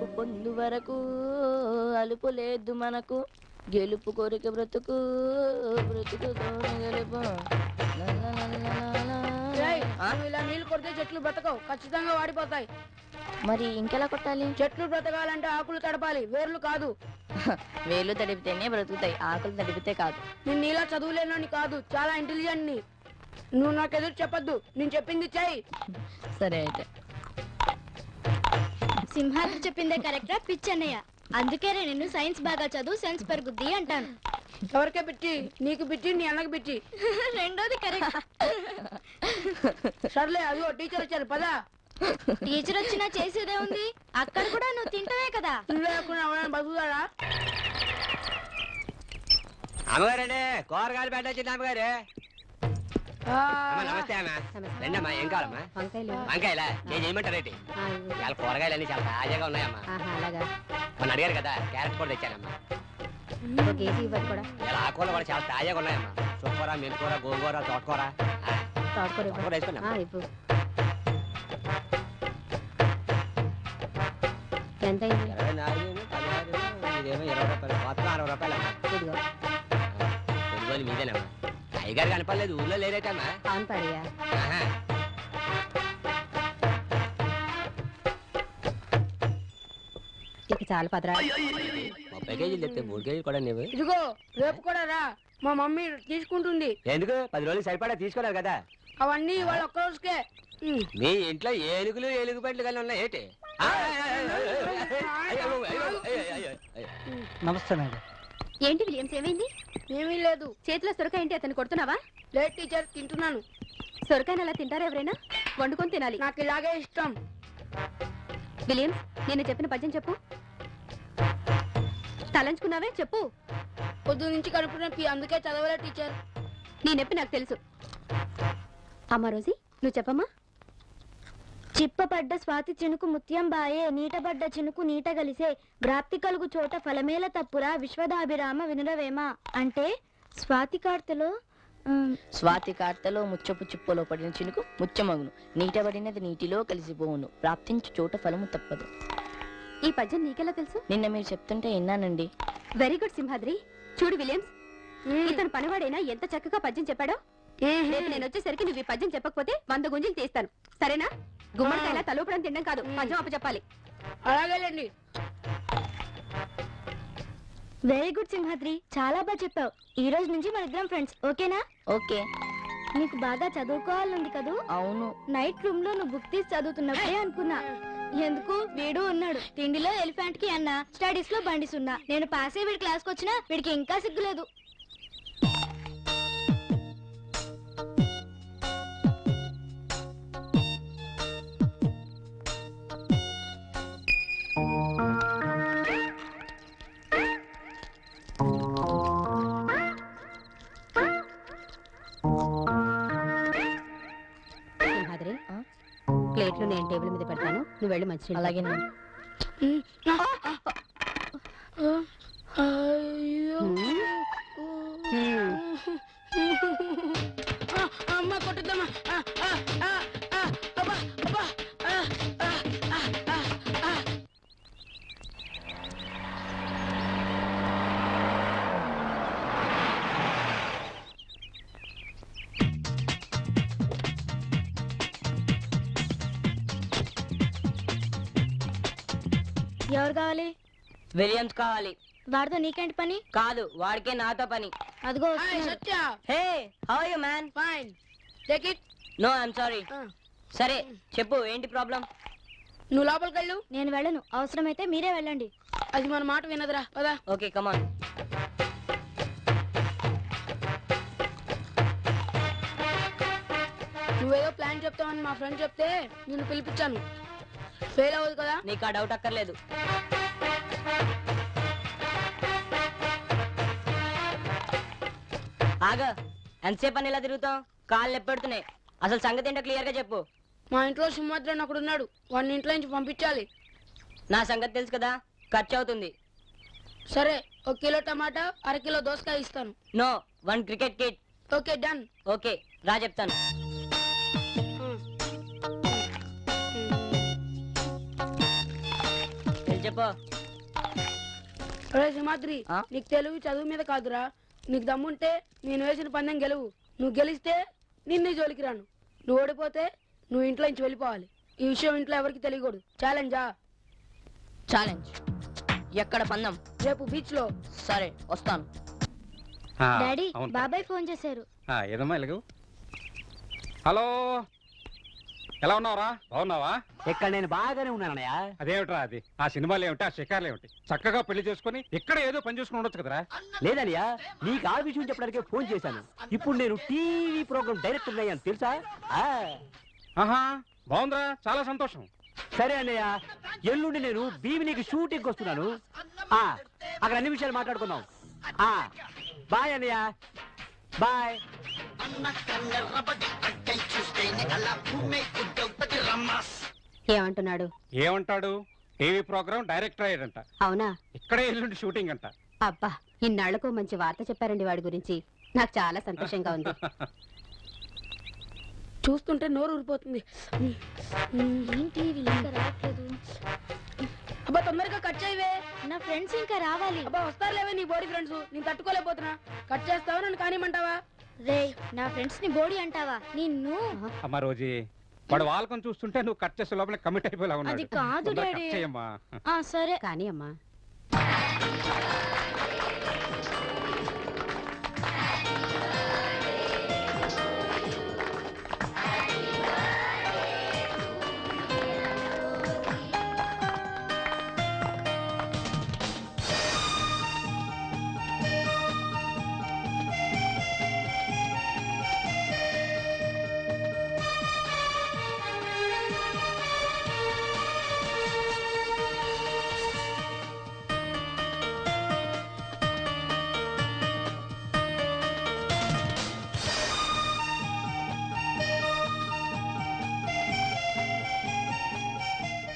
గెలుపు పొందు వరకు అలుపు లేదు మనకు, గెలుపు కోరిక బ్రతుకు బ్రతుకుతో గెలుపు. ఇలా నీళ్లు కొడితే చెట్లు బ్రతకవు, ఖచ్చితంగా వాడిపోతాయి. మరి ఇంకెలా కొట్టాలి? చెట్లు బ్రతకాలంటే ఆకులు తడపాలి, వేర్లు కాదు. వేలు తడిపితేనే బ్రతుకుతాయి, ఆకులు తడిపితే కాదు. నేను నీలా చదువులేనని కాదు, చాలా ఇంటెలిజెంట్ ని. నువ్వు నాకు ఎదురు చెప్పొద్దు, నేను చెప్పింది చెయ్యి. సరే అయితే. సింహాద్రి చెప్పిందే కరెక్టా పిచ్చన్నయ్య? అందుకే నేను సైన్స్ బాగా చదువు సెన్స్ పెరుగుద్ది అంటాను. ఎవరికే పిచ్చి? నీకు పిచ్చి, నీ అన్నకి పిచ్చి. రెండోది కరెక్ట్. సర్లే, అదిగో టీచర్ వచ్చారు, పదా. టీచర్ వచ్చినా చేసేదే ఉంది, అక్కడ కూడా నువ్వు తింటావే కదా. బతుకుతాడా? అమ్మగారండి, కూరగాయలు పెట్టొచ్చింది అమ్మగారు. నమస్తే అమ్మా. రండమ్మా, ఏం కావాలమ్మా? వంకాయలా? నేను చేయమంటారేంటి? చాలా కూరగాయలు అన్ని చాలా తాజాగా ఉన్నాయమ్మా. మొన్న అడిగారు కదా, క్యారెట్ కూడా తెచ్చానమ్మా. ఇలా ఆకుకూరలు కూడా చాలా తాజాగా ఉన్నాయమ్మా. చుక్కూర, మెంతికూర, గోంగూర, తోటకూర. తోటకూర వేసుకున్నా. ఎంత 24, 16, ఇదేమో 20 రూపాయలు, మొత్తం 60 రూపాయలమ్మా. కొనుగోలు మీదేనమ్మా. అయ్యగారు కనపడలేదు, ఊర్లో లేరేటమ్మా. అవును పడయ్యా. ఇక చాలు పదరా. 30 కేజీలు తెస్తే 3 కేజీలు కూడా నీవు. ఇదిగో రేపు కూడా రా, మా మమ్మీ తీసుకుంటుంది. ఎందుకు? 10 రోజులు సరిపడా తీసుకున్నారు కదా. అవన్నీ వాళ్ళ ఒక్క రోజుకే. మీ ఇంట్లో ఏనుగులు ఏనుగు పండ్లు కానీ ఉన్నాయి ఏంటి? నమస్తే మేడం. ఏంటి విలియమ్స్, ఏమైంది? ఏమీ లేదు. చేతిలో సొరకాయ ఏంటి? అతను కొడుతున్నావా? లేదు టీచర్, తింటున్నాను. సొరకాయని అలా తింటారా ఎవరైనా? వండుకొని తినాలి. నాకు ఇలాగే ఇష్టం. విలియమ్స్, నేను చెప్పిన పద్యం చెప్పు. తలంచుకున్నావే చెప్పు. పొద్దు నుంచి కడుపు నొప్పి, అందుకే చదవలే టీచర్. నీ నొప్పి నాకు తెలుసు. అమ్మా రోజీ, నువ్వు చెప్పమ్మా. చిప్పపడ్డ స్వాతి చినుకు ముత్యం బాయే, నీటబడ్డ చినుకు నీట గలిసే, ప్రాప్తి కలుగు చోట ఫలమేల తప్పురా, విశ్వదాభిరామ వినురవేమ. అంటే స్వాతి కార్తెలో ముచ్చపు చిప్పలో పడిన చినుకు ముచ్చమగును, నీటబడినది నీటిలో కలిసిపోవును, ప్రాప్తించు చోట ఫలము తప్పదు. ఈ పద్యం నీకెలా తెలుసు? నిన్న మీరు చెప్తుంటే విన్నానండి. Very good Simhadri. చూడు విలియమ్స్, ఇతను పనివాడైనా ఎంత చక్కగా పద్యం చెప్పాడో. రేపు నేను వచ్చేసరికి నువ్వు ఈ పద్యం చెప్పకపోతే 100 గుంజలు తీస్తాను, సరేనా? గుమ్మడికాయలా తలూపడం తినడం కాదు, పద్యం అప్పచెప్పాలి. అలాగేలేండి. వెరీ గుడ్ సింహాద్రి, చాలా బాగా చెప్పావు. ఈ రోజు నుంచి మన ఇద్దరం ఫ్రెండ్స్, ఓకేనా? ఓకే. నీకు బాగా చదువుకోవాలంది కదూ? అవును. నైట్ రూమ్ లో నువ్వు బుక్ తీసి చదువుతున్నప్పుడే అనుకున్నా, ఎందుకు వీడు ఉన్నాడు, తిండిలో ఎలిఫెంట్ కి అన్న, స్టడీస్ లో బండి సున్నా. నేను పాస్ అయ్యి వీడి క్లాస్కి వచ్చినా వీడికి ఇంకా సిగ్గులేదు. ప్లేట్లు నేను టేబుల్ మీద పెడతాను, నువ్వు వెళ్ళి మంచి. అలాగే. అమ్మ కొట్టుద్దమ్మా. ఎవరు కావాలి? విలియమ్స్ కావాలి. వాడితో నీకేంటి పని? కాదు, వాడికే నాతో పని. అదిగో Satya. Hey, how are you man? Fine. Take it. No, I'm sorry. సరే చెప్పు, ఏంటి ప్రాబ్లం? నువ్వు లోపలికి వెళ్ళు. నేను వెళ్ళను, అవసరమైతే మీరే వెళ్ళండి. అది మన మాట వినదురా, పదా. Okay, come on. నువ్వేదో ప్లాన్ చెప్తావని మా ఫ్రెండ్ చెప్తే నేను పిలిపించాను. ఫెయిల్ అవ్వదు కదా? నీకు ఆ డౌట్ అక్కర్లేదు. ఆగా, ఎంతసేపు అని ఇలా తిరుగుతాం? కాళ్ళు ఎప్పెడుతున్నాయి. అసలు సంగతి ఏంటో క్లియర్ గా చెప్పు. మా ఇంట్లో సింహాద్రి ఒకడు ఉన్నాడు, వాడిని ఇంట్లో నుంచి పంపించాలి. నా సంగతి తెలుసు కదా, ఖర్చు అవుతుంది. సరే, 1 కిలో టమాటా, 1/2 కిలో దోసకాయ ఇస్తాను. No, 1 cricket kit. Okay, done. Okay, రా చెప్తాను. చెప్పు ఒరే సింహాద్రి ఆ? నీకు తెలుగు చదువు మీద కాదురా నీకు దమ్ముంటే నేను వేసిన పందెం గెలువు నువ్వు గెలిస్తే నిన్నే జోలికి రాను నువ్వు ఓడిపోతే నువ్వు ఇంట్లో నుంచి వెళ్ళిపోవాలి ఈ విషయం ఇంట్లో ఎవరికి తెలియకూడదు ఛాలెంజా ఛాలెంజ్ ఎక్కడ పందెం రేపు బీచ్ లో సరే వస్తాను డాడీ బాబాయ్ ఫోన్ చేశారు ఏదమ్మా ఎలాగూ హలో ఎలా ఉన్నావురా బాగున్నావా ఇక్కడ నేను బాగానే ఉన్నానయ్య. అదేమిట్రా అది ఆ సినిమాలు ఏమిటి ఆ షికార్లు ఏమిటి చక్కగా పెళ్లి చేసుకుని ఇక్కడ ఏదో పని చేసుకుని ఉండొచ్చు కదరా లేదయ్యా నీకు ఆ విషయం చెప్పడానికే ఫోన్ చేశాను. ఇప్పుడు నేను టీవీ ప్రోగ్రామ్ డైరెక్టర్ అయ్యాను తెలుసా? ఆ, ఆహా బాగుందిరా చాలా సంతోషం సరే అన్నయ్య ఎల్లుండి నేను భీమినికి షూటింగ్ వస్తున్నాను. ఆ, అక్కడ అన్ని విషయాలు మాట్లాడుకుందాం. ఆ, బాయ్ అన్నయ్య బాయ్. ఏమంటున్నాడు? ఏమంటాడు టీవీ ప్రోగ్రామ్ డైరెక్టర్ అయ్యాడంట అవునా? ఇక్కడే ఎల్లుండి షూటింగ్ అంట అబ్బా ఇన్నాళ్లకు మంచి వార్త చెప్పారండి వాడి గురించి. నాకు చాలా సంతోషంగా ఉంది. చూస్తుంటే నోరు ఊరిపోతుంది ఏంటి వీళ్ళు ఇంకా రావట్లేదు అబ్బా తొందరగా కట్ చేయవే నా ఫ్రెండ్స్ ఇంకా రావాలి అబ్బా వస్తారులేవే నీ బాడీ ఫ్రెండ్స్ నేను తట్టుకోలేకపోతున్నా కట్ చేస్తావా నన్ను కానిమంటావా రే నా ఫ్రెండ్స్ ని బోడి అంటావా నిన్ను అమ్మా రోజీ వాడు వాళ్ళకొని చూస్తుంటే నువ్వు కట్ చేసే లోపల కమిట్ అయిపోయేలా ఉన్నాడు అది కాదు తొందరగా డాడీ. కట్ చేయమ్మా సరే కానీ అమ్మా